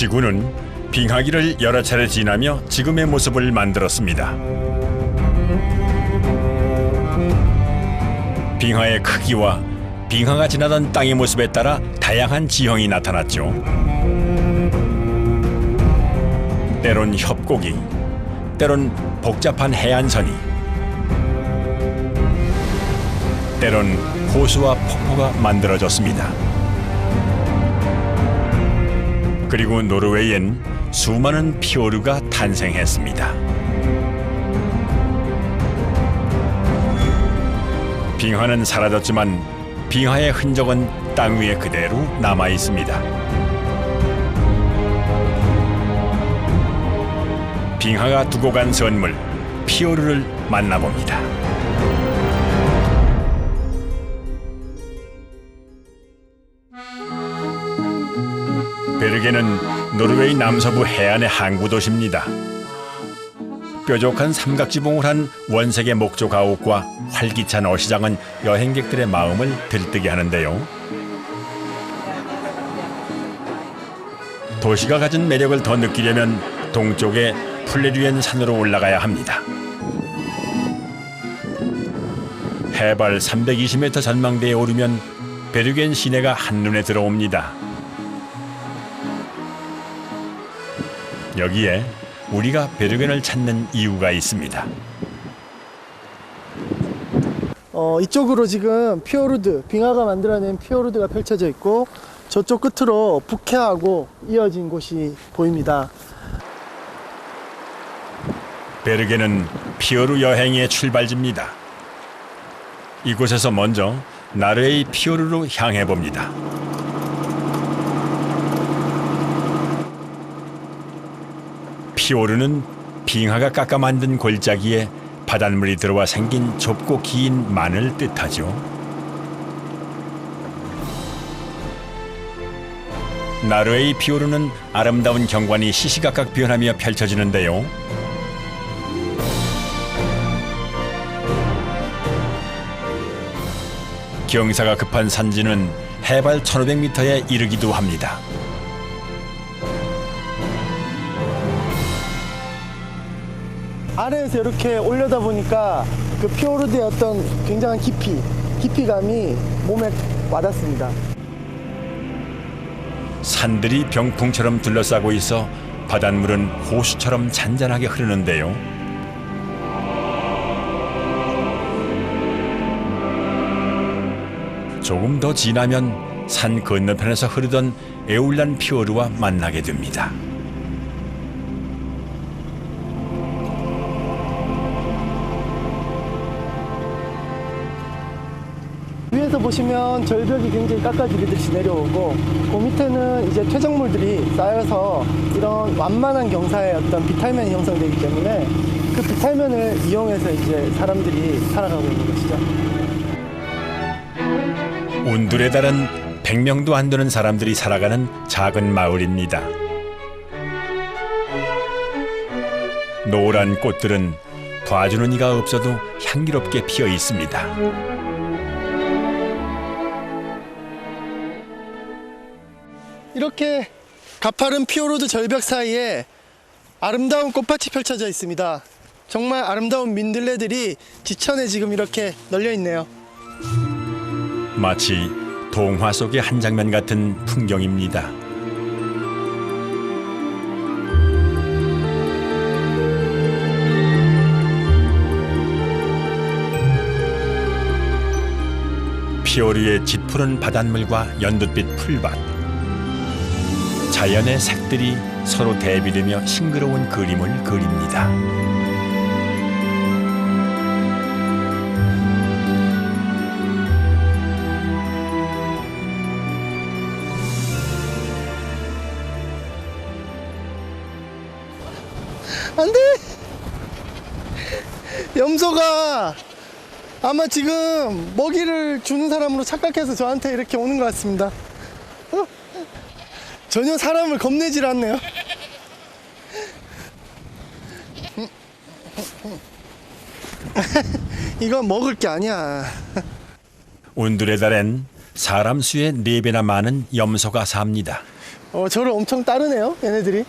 지구는 빙하기를 여러 차례 지나며 지금의 모습을 만들었습니다. 빙하의 크기와 빙하가 지나던 땅의 모습에 따라 다양한 지형이 나타났죠. 때론 협곡이, 때론 복잡한 해안선이, 때론 호수와 폭포가 만들어졌습니다. 그리고 노르웨이엔 수많은 피오르가 탄생했습니다. 빙하는 사라졌지만 빙하의 흔적은 땅 위에 그대로 남아 있습니다. 빙하가 두고 간 선물, 피오르를 만나봅니다. 베르게는 노르웨이 남서부 해안의 항구 도시입니다. 뾰족한 삼각지붕을 한 원색의 목조 가옥과 활기찬 어시장은 여행객들의 마음을 들뜨게 하는데요. 도시가 가진 매력을 더 느끼려면 동쪽의 플레류엔 산으로 올라가야 합니다. 해발 320m 전망대에 오르면 베르겐 시내가 한눈에 들어옵니다. 여기에 우리가 베르겐을 찾는 이유가 있습니다. 이쪽으로 지금 피오르드, 빙하가 만들어낸 피오르드가 펼쳐져 있고 저쪽 끝으로 북해하고 이어진 곳이 보입니다. 베르겐은 피오르 여행의 출발지입니다. 이곳에서 먼저 나르웨이 피오르로 향해 봅니다. 피오르는 빙하가 깎아 만든 골짜기에 바닷물이 들어와 생긴 좁고 긴 만을 뜻하죠. 나르웨이 피오르는 아름다운 경관이 시시각각 변하며 펼쳐지는데요. 경사가 급한 산지는 해발 1500m에 이르기도 합니다. 아래에서 이렇게 올려다 보니까 그 피오르드의 어떤 굉장한 깊이감이 몸에 와닿습니다. 산들이 병풍처럼 둘러싸고 있어 바닷물은 호수처럼 잔잔하게 흐르는데요. 조금 더 지나면 산 건너편에서 흐르던 에울란 피오르와 만나게 됩니다. 위에서 보시면 절벽이 굉장히 깎아지듯이 내려오고 그 밑에는 이제 퇴적물들이 쌓여서 이런 완만한 경사의 어떤 비탈면이 형성되기 때문에 그 비탈면을 이용해서 이제 사람들이 살아가고 있는 것이죠. 운둘에 달한 100명도 안 되는 사람들이 살아가는 작은 마을입니다. 노란 꽃들은 봐주는 이가 없어도 향기롭게 피어 있습니다. 이렇게 가파른 피오르드 절벽 사이에 아름다운 꽃밭이 펼쳐져 있습니다. 정말 아름다운 민들레들이 지천에 지금 이렇게 널려 있네요. 마치 동화 속의 한 장면 같은 풍경입니다. 피오르의 짙푸른 바닷물과 연두빛 풀밭, 자연의 색들이 서로 대비되며 싱그러운 그림을 그립니다. 안 돼! 염소가 아마 지금 먹이를 주는 사람으로 착각해서 저한테 이렇게 오는 것 같습니다. 전혀 사람을 겁내질 않네요. 이건 먹을 게 아니야. 운둘의 달엔 사람 수의 4배나 많은 염소가 삽니다. 저를 엄청 따르네요, 얘네들이.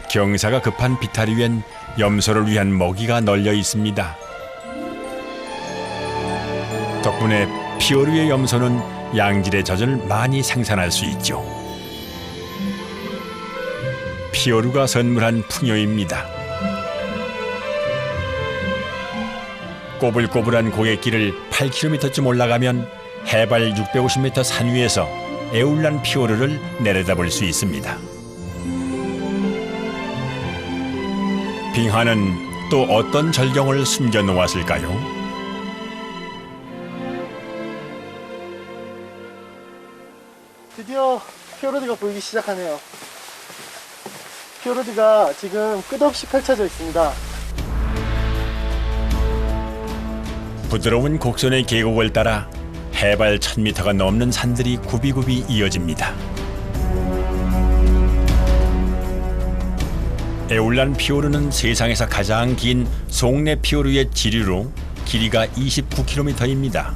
경사가 급한 비탈 위엔 염소를 위한 먹이가 널려 있습니다. 덕분에 피오르의 염소는 양질의 젖을 많이 생산할 수 있죠. 피오르가 선물한 풍요입니다. 꼬불꼬불한 고갯길을 8km쯤 올라가면 해발 650m 산 위에서 에울란 피오르를 내려다볼 수 있습니다. 빙하는 또 어떤 절경을 숨겨놓았을까요? 드디어 피오르드가 보이기 시작하네요. 피오르드가 지금 끝없이 펼쳐져 있습니다. 부드러운 곡선의 계곡을 따라 해발 1000m가 넘는 산들이 굽이굽이 이어집니다. 에울란 피오르는 세상에서 가장 긴 송내 피오르의 지류로 길이가 29km입니다.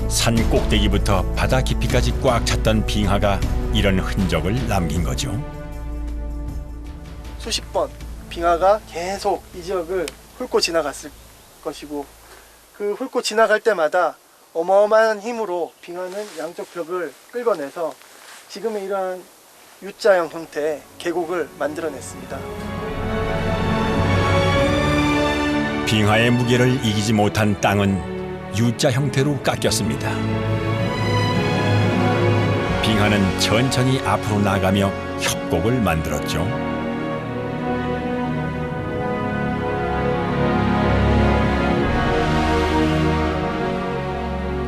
산 꼭대기부터 바다 깊이까지 꽉 찼던 빙하가 이런 흔적을 남긴 거죠. 수십 번 빙하가 계속 이 지역을 훑고 지나갔을 것이고, 그 훑고 지나갈 때마다 어마어마한 힘으로 빙하는 양쪽 벽을 끌어내서 지금의 이러한 U자형 형태의 계곡을 만들어냈습니다. 빙하의 무게를 이기지 못한 땅은 U자 형태로 깎였습니다. 빙하는 천천히 앞으로 나가며 협곡을 만들었죠.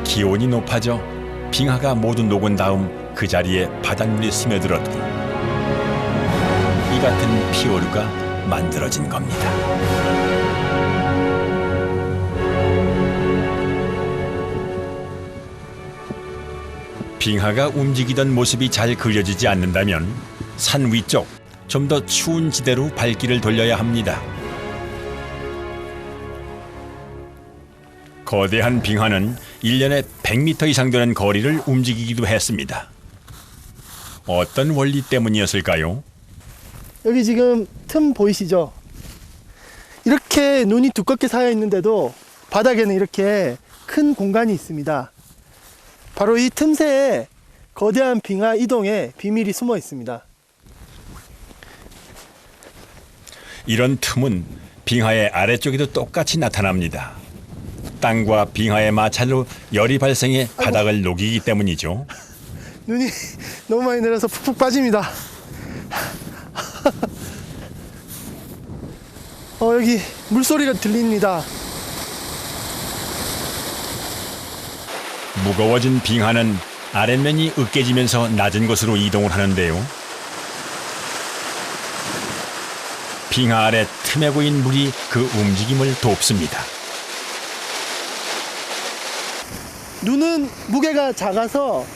기온이 높아져 빙하가 모두 녹은 다음 그 자리에 바닷물이 스며들었고 이 같은 피오르가 만들어진 겁니다. 빙하가 움직이던 모습이 잘 그려지지 않는다면 산 위쪽 좀 더 추운 지대로 발길을 돌려야 합니다. 거대한 빙하는 1년에 100m 이상 되는 거리를 움직이기도 했습니다. 어떤 원리 때문이었을까요? 여기 지금 틈 보이시죠? 이렇게 눈이 두껍게 쌓여 있는데도 바닥에는 이렇게 큰 공간이 있습니다. 바로 이 틈새에 거대한 빙하 이동의 비밀이 숨어 있습니다. 이런 틈은 빙하의 아래쪽에도 똑같이 나타납니다. 땅과 빙하의 마찰로 열이 발생해 바닥을 녹이기 때문이죠. 눈이 너무 많이 내려서 푹푹 빠집니다. 여기 물소리가 들립니다. 무거워진 빙하는 아랫면이 으깨지면서 낮은 곳으로 이동을 하는데요. 빙하 아래 틈에 고인 물이 그 움직임을 돕습니다. 눈은 무게가 작아서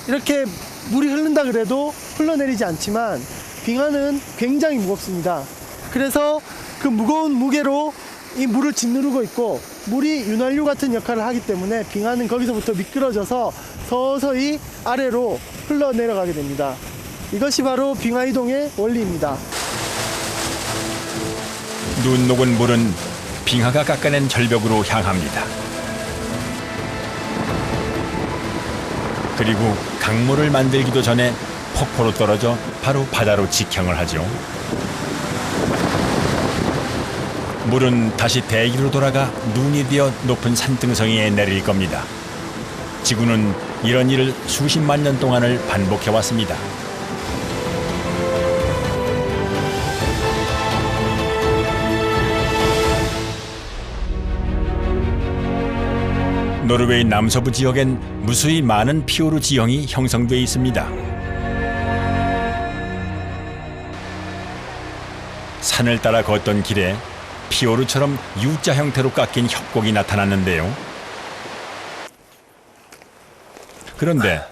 이렇게 물이 흐른다 그래도 흘러내리지 않지만 빙하는 굉장히 무겁습니다. 그래서 그 무거운 무게로 이 물을 짓누르고 있고 물이 윤활유 같은 역할을 하기 때문에 빙하는 거기서부터 미끄러져서 서서히 아래로 흘러내려가게 됩니다. 이것이 바로 빙하 이동의 원리입니다. 눈 녹은 물은 빙하가 깎아낸 절벽으로 향합니다. 그리고 강물을 만들기도 전에 폭포로 떨어져 바로 바다로 직행을 하죠. 물은 다시 대기로 돌아가 눈이 되어 높은 산등성이에 내릴 겁니다. 지구는 이런 일을 수십만 년 동안을 반복해 왔습니다. 노르웨이 남서부 지역엔 무수히 많은 피오르 지형이 형성돼 있습니다. 산을 따라 걷던 길에 피오르처럼 U자 형태로 깎인 협곡이 나타났는데요. 그런데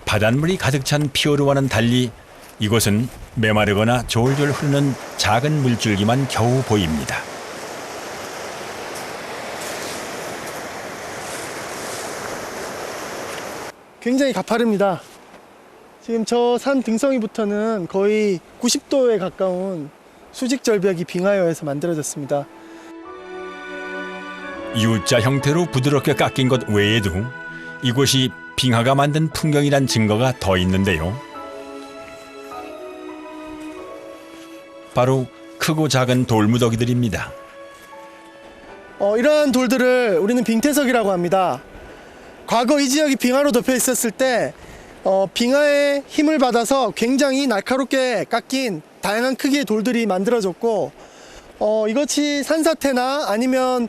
바닷물이 가득 찬 피오르와는 달리 이곳은 메마르거나 졸졸 흐르는 작은 물줄기만 겨우 보입니다. 굉장히 가파릅니다. 지금 저 산 등성이부터는 거의 90도에 가까운 수직 절벽이 빙하여에서 만들어졌습니다. U자 형태로 부드럽게 깎인 것 외에도 이곳이 빙하가 만든 풍경이란 증거가 더 있는데요. 바로 크고 작은 돌무더기들입니다. 이러한 돌들을 우리는 빙태석이라고 합니다. 과거 이 지역이 빙하로 덮여 있었을 때 빙하의 힘을 받아서 굉장히 날카롭게 깎인 다양한 크기의 돌들이 만들어졌고 이것이 산사태나 아니면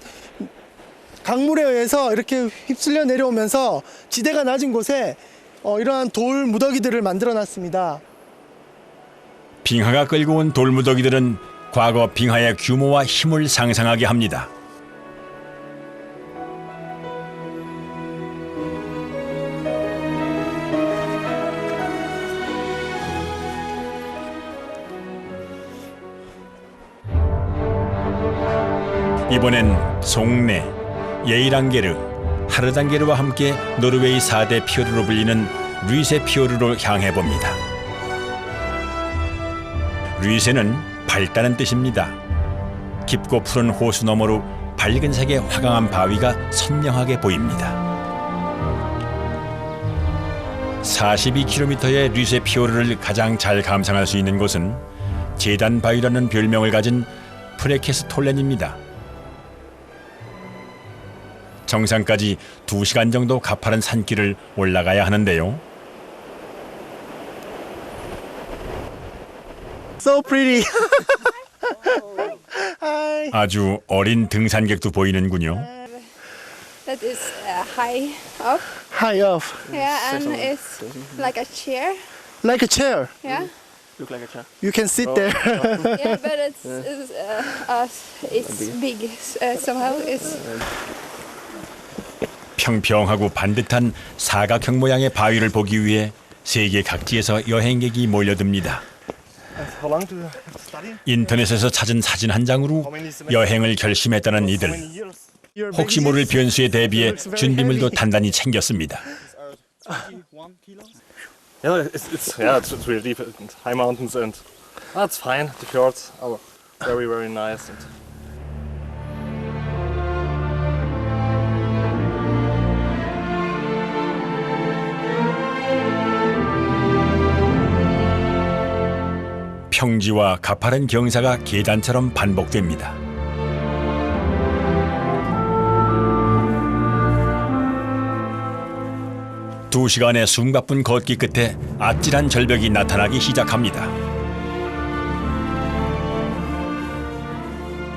강물에 의해서 이렇게 휩쓸려 내려오면서 지대가 낮은 곳에 이러한 돌 무더기들을 만들어 놨습니다. 빙하가 끌고 온 돌무더기들은 과거 빙하의 규모와 힘을 상상하게 합니다. 이번엔 송내, 예이랑게르, 하르단게르와 함께 노르웨이 4대 피오르로 불리는 류세 피오르로 향해 봅니다. 류세는 밝다는 뜻입니다. 깊고 푸른 호수 너머로 밝은 색의 화강한 바위가 선명하게 보입니다. 42km의 류세 피오르를 가장 잘 감상할 수 있는 곳은 제단 바위라는 별명을 가진 프레케스톨렌입니다. 정상까지 2시간 정도 가파른 산길을 올라가야 하는데요. So pretty. Hi. 아주 어린 등산객도 보이는군요. That is high up. High up. Yeah, and it's like a chair. Like a chair. Yeah. Look like a chair. You can sit there. Yeah, but it's big somehow. It's 평평하고 반듯한 사각형 모양의 바위를 보기 위해 세계 각지에서 여행객이 몰려듭니다. How long do you have to study? 인터넷에서 찾은 사진 한 장으로 여행을 결심했다는 이들. 혹시 모를 변수에 대비해 준비물도 단단히 챙겼습니다. Yeah, it's really deep and high mountains and that's fine. The fjords are very, very nice. And 평지와 가파른 경사가 계단처럼 반복됩니다. 두 시간의 숨가쁜 걷기 끝에 아찔한 절벽이 나타나기 시작합니다.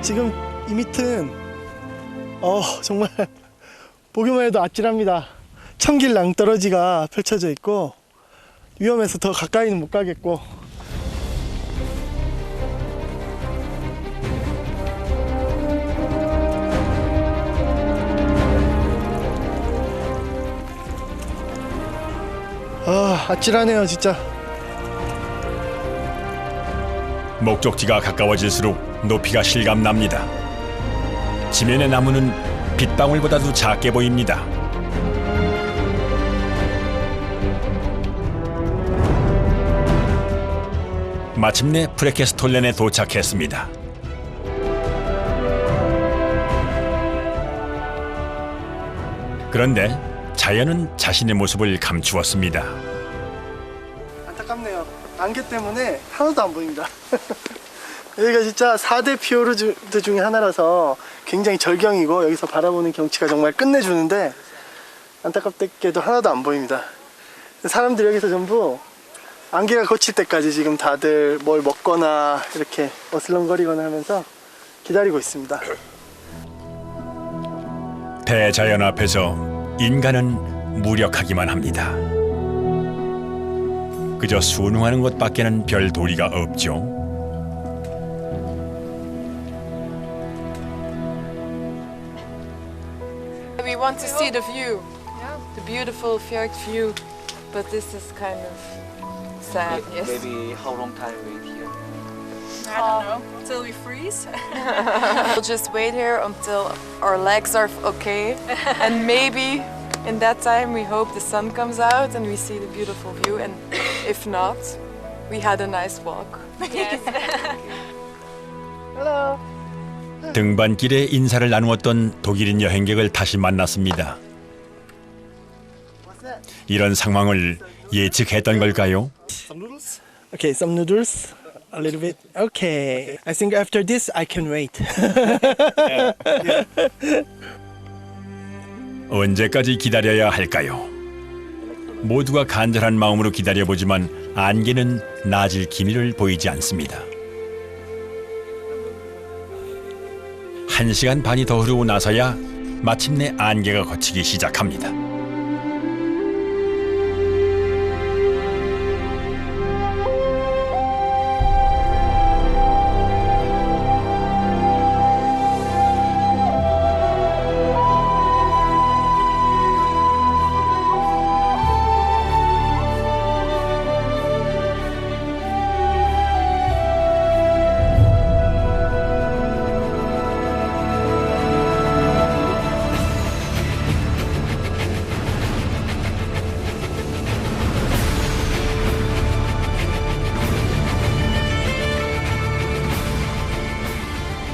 지금 이 밑은 정말 보기만 해도 아찔합니다. 천길 낭떠러지가 펼쳐져 있고 위험해서 더 가까이는 못 가겠고 아찔하네요 진짜. 목적지가 가까워질수록 높이가 실감납니다. 지면의 나무는 빗방울보다도 작게 보입니다. 마침내 프레케스톨렌에 도착했습니다. 그런데 자연은 자신의 모습을 감추었습니다. 안타깝네요. 안개 때문에 하나도 안 보입니다. 여기가 진짜 4대 피오르드 중에 하나라서 굉장히 절경이고 여기서 바라보는 경치가 정말 끝내주는데 안타깝게도 하나도 안 보입니다. 사람들이 여기서 전부 안개가 걷힐 때까지 지금 다들 뭘 먹거나 이렇게 어슬렁거리거나 하면서 기다리고 있습니다. 대자연 앞에서 인간은 무력하기만 합니다. 그저 순응하는 것밖에는 별 도리가 없죠. We want to see the view, the beautiful fjord view, but this is kind of sad. Yes. Maybe how long time wait here? I don't know. Till we freeze. We'll just wait here until our legs are okay, and maybe in that time we hope the sun comes out and we see the beautiful view, and if not, we had a nice walk. Hello. 등반길에 인사를 나누었던 독일인 여행객을 다시 만났습니다. 이런 상황을 예측했던 걸까요? Some noodles? Okay, some noodles. A little bit. Okay. I think after this I can wait. 언제까지 기다려야 할까요? 모두가 간절한 마음으로 기다려보지만 안개는 나아질 기미를 보이지 않습니다. 1시간 반이 더 흐르고 나서야 마침내 안개가 걷히기 시작합니다.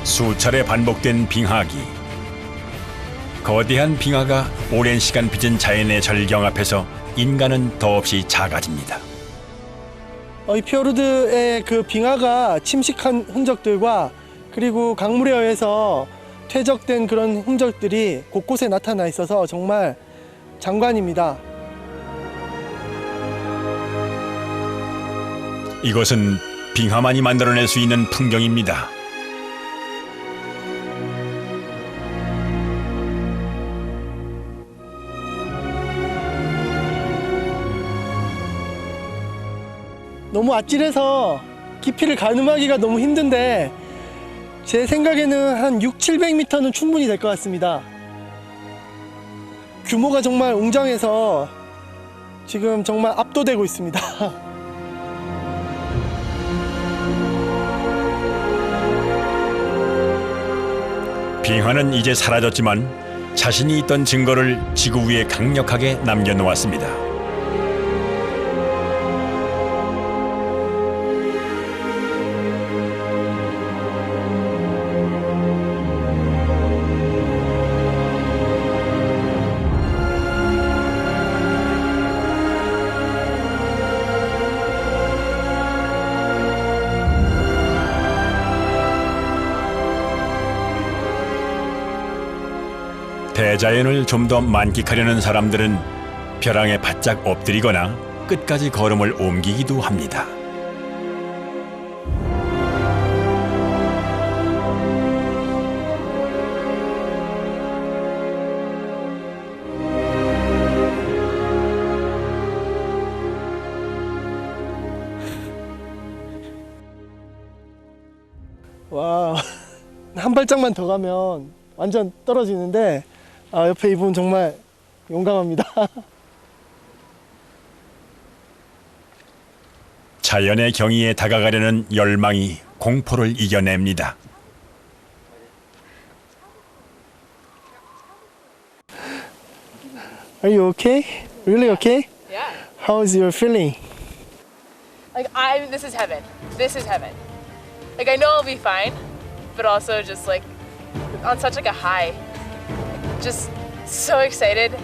수차례 반복된 빙하기. 거대한 빙하가 오랜 시간 빚은 자연의 절경 앞에서 인간은 더없이 작아집니다. 이 피오르드의 그 빙하가 침식한 흔적들과 그리고 강물에 의해서 퇴적된 그런 흔적들이 곳곳에 나타나 있어서 정말 장관입니다. 이것은 빙하만이 만들어낼 수 있는 풍경입니다. 너무 아찔해서 깊이를 가늠하기가 너무 힘든데 제 생각에는 한 600-700m는 충분히 될 것 같습니다. 규모가 정말 웅장해서 지금 정말 압도되고 있습니다. 빙하는 이제 사라졌지만 자신이 있던 증거를 지구 위에 강력하게 남겨놓았습니다. 대자연을 좀 더 만끽하려는 사람들은 벼랑에 바짝 엎드리거나 끝까지 걸음을 옮기기도 합니다. 와, 한 발짝만 더 가면 완전 떨어지는데 옆에 이분 정말 용감합니다. 자연의 경이에 다가가려는 열망이 공포를 이겨냅니다. Are you okay? Really okay? Yeah. How is your feeling? Like this is heaven. This is heaven. Like I know I'll be fine, but also just like on such like a high. Just so excited.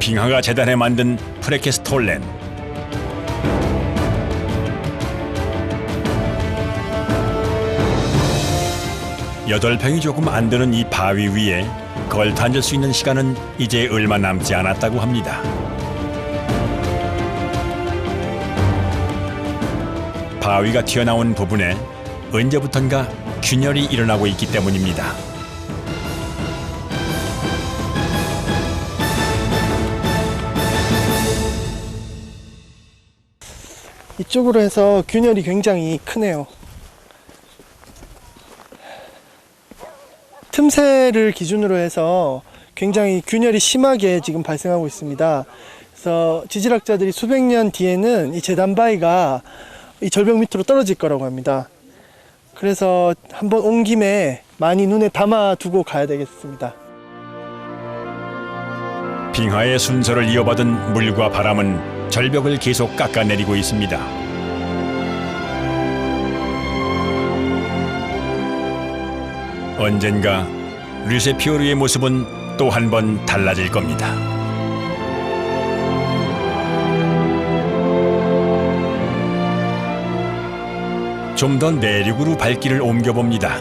빙하가 재단해 만든 프레케스톨렌. 여덟 평이 조금 안 되는 이 바위 위에 걸터 앉을 수 있는 시간은 이제 얼마 남지 않았다고 합니다. 바위가 튀어나온 부분에 언제부턴가 균열이 일어나고 있기 때문입니다. 이쪽으로 해서 균열이 굉장히 크네요. 틈새를 기준으로 해서 굉장히 균열이 심하게 지금 발생하고 있습니다. 그래서 지질학자들이 수백 년 뒤에는 이 재단 바위가 이 절벽 밑으로 떨어질 거라고 합니다. 그래서 한번 온 김에 많이 눈에 담아두고 가야 되겠습니다. 빙하의 순서를 이어받은 물과 바람은 절벽을 계속 깎아내리고 있습니다. 언젠가 르세피오르의 모습은 또 한 번 달라질 겁니다. 좀 더 내륙으로 발길을 옮겨봅니다.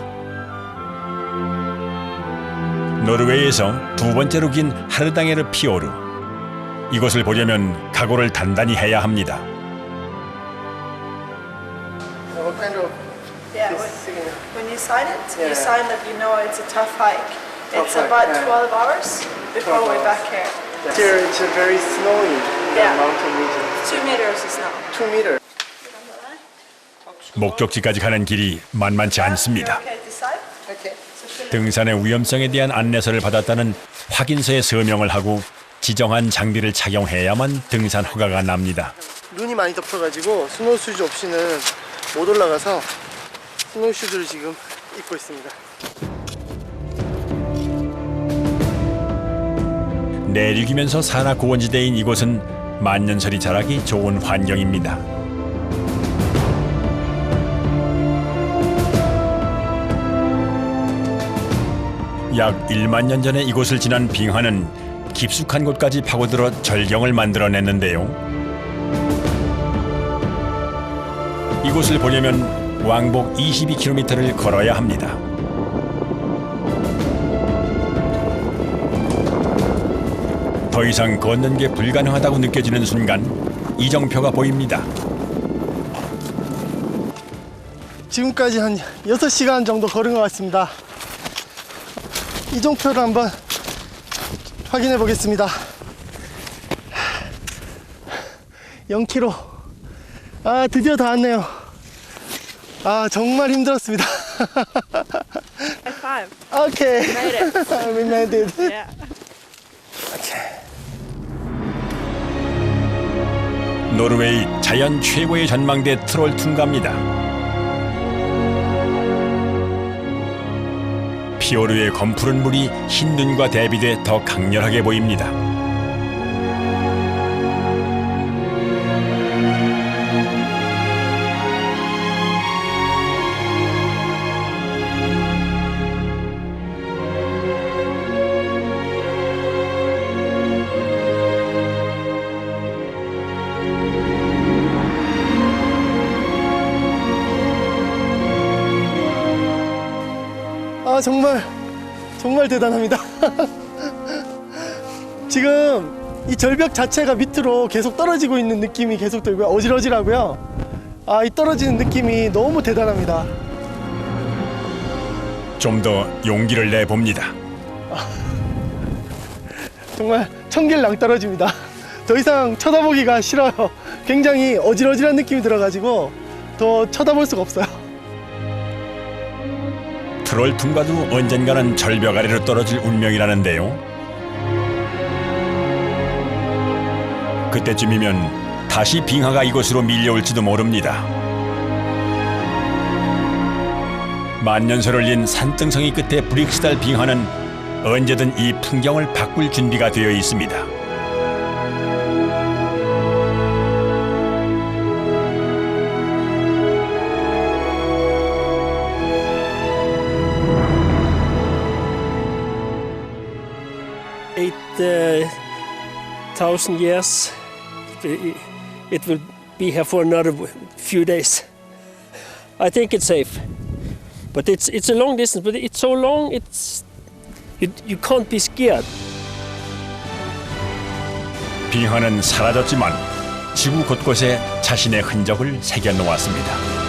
노르웨이에서 두 번째로 긴 하르당에르 피오르. 이곳을 보려면 각오를 단단히 해야 합니다. What kind of Yeah, when you sign it, Yeah. you sign that you know it's a tough hike. Tough It's hike, about yeah. 12 hours before 12 we're hours. back here. Here it's very snowy Yeah. mountain region. 2 meters of snow. 2 meters. 목적지까지 가는 길이 만만치 않습니다. Okay, decide? Okay. 등산의 위험성에 대한 안내서를 받았다는 확인서에 서명을 하고 지정한 장비를 착용해야만 등산 허가가 납니다. 눈이 많이 덮여가지고 스노우슈즈 없이는 못 올라가서 스노우슈즈를 지금 입고 있습니다. 내륙이면서 산악 고원지대인 이곳은 만년설이 자라기 좋은 환경입니다. 약 1만 년 전에 이곳을 지난 빙하는 깊숙한 곳까지 파고들어 절경을 만들어냈는데요. 이곳을 보려면 왕복 22km를 걸어야 합니다. 더 이상 걷는 게 불가능하다고 느껴지는 순간 이정표가 보입니다. 지금까지 한 6시간 정도 걸은 것 같습니다. 이정표를 한번 확인해 보겠습니다. 0km. 아, 드디어 다 왔네요. 아, 정말 힘들었습니다. High five. 오케이. Made it. We made it. Yeah. 노르웨이 자연 최고의 전망대 트롤 퉁가입니다. 피오르의 검푸른 물이 흰 눈과 대비돼 더 강렬하게 보입니다. 아, 정말 대단합니다. 지금 이 절벽 자체가 밑으로 계속 떨어지고 있는 느낌이 계속 들고요. 어질어질하고요. 아, 이 떨어지는 느낌이 너무 대단합니다. 좀 더 용기를 내봅니다. 정말 천길랑 떨어집니다. 더 이상 쳐다보기가 싫어요. 굉장히 어질어질한 느낌이 들어가지고 더 쳐다볼 수가 없어요. 트롤 퉁가도 언젠가는 절벽 아래로 떨어질 운명이라는데요. 그때쯤이면 다시 빙하가 이곳으로 밀려올지도 모릅니다. 만년설을 올린 산등성이 끝에 브릭스달 빙하는 언제든 이 풍경을 바꿀 준비가 되어 있습니다. Thousand years. It will be here for another few days. I think it's safe, but it's a long distance. But it's so long. You can't be scared. 빙하는 사라졌지만 지구 곳곳에 자신의 흔적을 새겨 놓았습니다.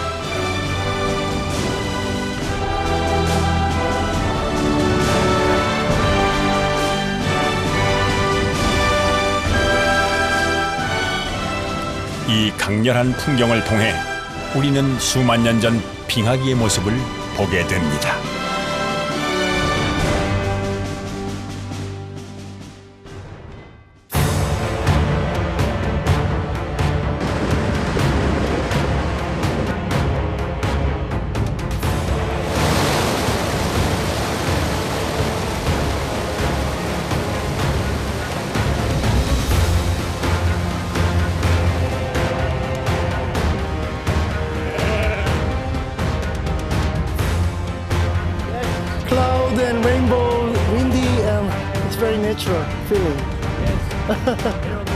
이 강렬한 풍경을 통해 우리는 수만 년 전 빙하기의 모습을 보게 됩니다. natural feeling. Yes.